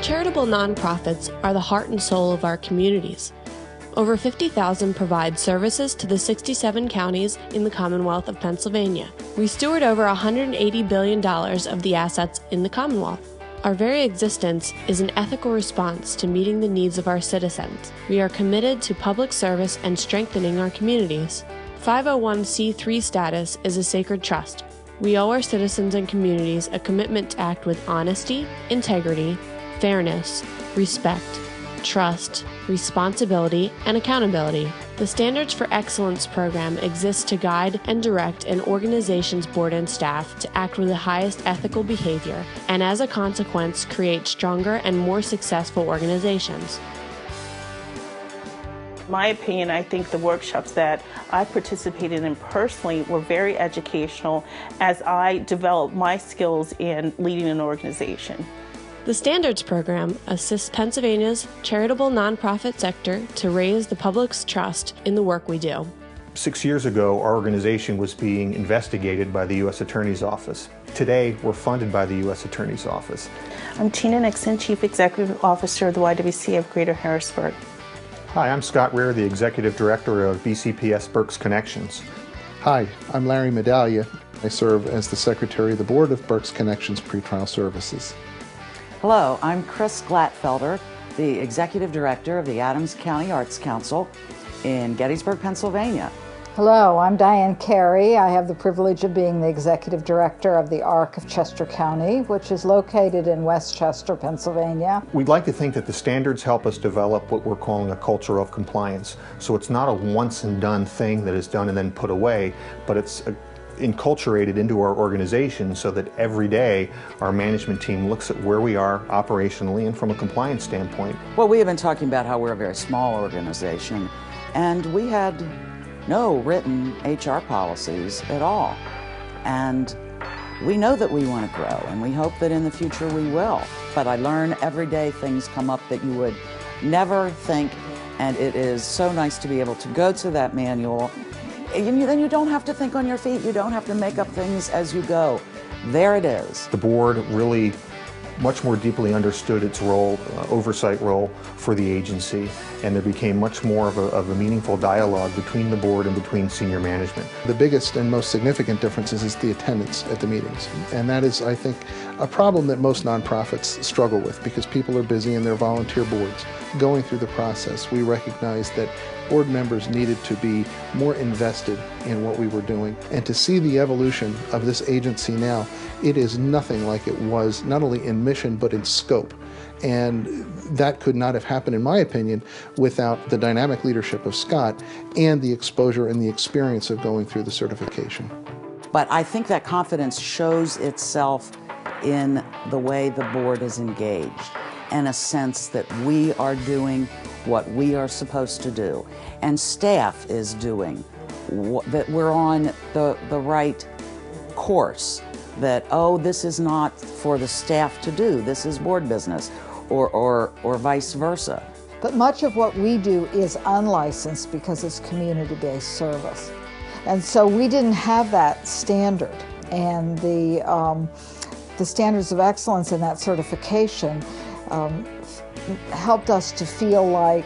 Charitable nonprofits are the heart and soul of our communities. Over 50,000 provide services to the 67 counties in the Commonwealth of Pennsylvania. We steward over $180 billion of the assets in the Commonwealth. Our very existence is an ethical response to meeting the needs of our citizens. We are committed to public service and strengthening our communities. 501c3 status is a sacred trust. We owe our citizens and communities a commitment to act with honesty, integrity, fairness, respect, trust, responsibility, and accountability. The Standards for Excellence program exists to guide and direct an organization's board and staff to act with the highest ethical behavior, and as a consequence, create stronger and more successful organizations. In my opinion, I think the workshops that I participated in personally were very educational as I developed my skills in leading an organization. The Standards Program assists Pennsylvania's charitable nonprofit sector to raise the public's trust in the work we do. 6 years ago, our organization was being investigated by the U.S. Attorney's Office. Today, we're funded by the U.S. Attorney's Office. I'm Tina Nixon, Chief Executive Officer of the YWCA of Greater Harrisburg. Hi, I'm Scott Rear, the Executive Director of BCPS Berks Connections. Hi, I'm Larry Medaglia. I serve as the Secretary of the Board of Berks Connections Pretrial Services. Hello, I'm Chris Glatfelder, the Executive Director of the Adams County Arts Council in Gettysburg, Pennsylvania. Hello, I'm Diane Carey. I have the privilege of being the Executive Director of the ARC of Chester County, which is located in Westchester, Pennsylvania. We'd like to think that the standards help us develop what we're calling a culture of compliance. So it's not a once and done thing that is done and then put away, but it's enculturated into our organization so that every day our management team looks at where we are operationally and from a compliance standpoint. Well, we have been talking about how we're a very small organization, and we had no written HR policies at all. And we know that we want to grow, and we hope that in the future we will. But I learn every day things come up that you would never think, and it is so nice to be able to go to that manual. And then you don't have to think on your feet. You don't have to make up things as you go. There it is. The board really much more deeply understood its role, oversight role for the agency, and there became much more of a meaningful dialogue between the board and between senior management. The biggest and most significant difference is the attendance at the meetings. And that is, I think, a problem that most nonprofits struggle with because people are busy in their volunteer boards. Going through the process, we recognized that board members needed to be more invested in what we were doing. And to see the evolution of this agency now, it is nothing like it was, not only in mission, but in scope. And that could not have happened, in my opinion, without the dynamic leadership of Scott and the exposure and the experience of going through the certification. But I think that confidence shows itself in the way the board is engaged, and a sense that we are doing what we are supposed to do, and staff is doing, that we're on the right course, that, oh, this is not for the staff to do, this is board business, or vice versa. But much of what we do is unlicensed because it's community-based service. And so we didn't have that standard. And the standards of excellence in that certification helped us to feel like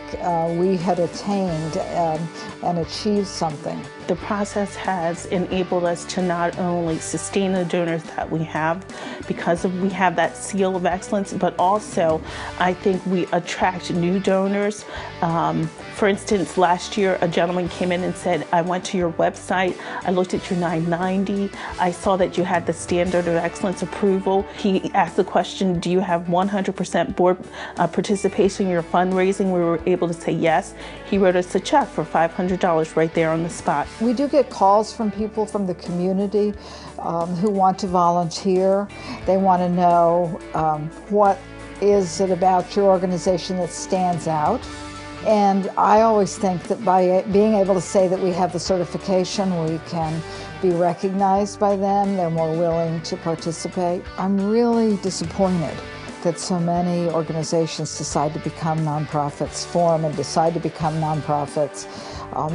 we had attained and achieved something. The process has enabled us to not only sustain the donors that we have because we have that seal of excellence, but also I think we attract new donors. For instance, last year a gentleman came in and said, I went to your website, I looked at your 990, I saw that you had the standard of excellence approval. He asked the question, do you have 100% board participation in your fundraising? We were able to say yes. He wrote us a check for $500 right there on the spot. We do get calls from people from the community who want to volunteer. They want to know what is it about your organization that stands out. And I always think that by being able to say that we have the certification, we can be recognized by them. They're more willing to participate. I'm really disappointed that so many organizations decide to become nonprofits, form and decide to become nonprofits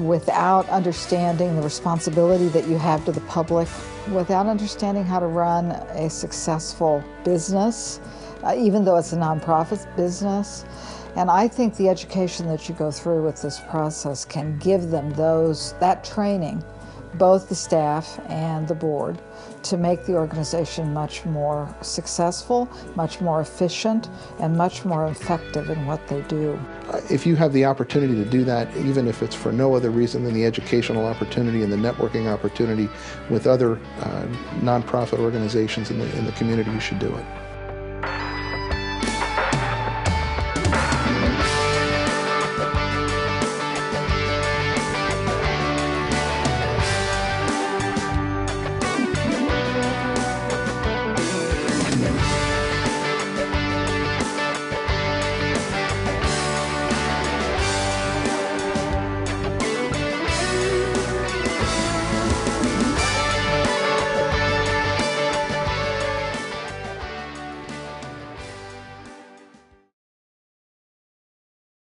without understanding the responsibility that you have to the public, without understanding how to run a successful business, even though it's a nonprofit business. And I think the education that you go through with this process can give them that training, both the staff and the board, to make the organization much more successful, much more efficient, and much more effective in what they do. If you have the opportunity to do that, even if it's for no other reason than the educational opportunity and the networking opportunity with other nonprofit organizations in the community, you should do it.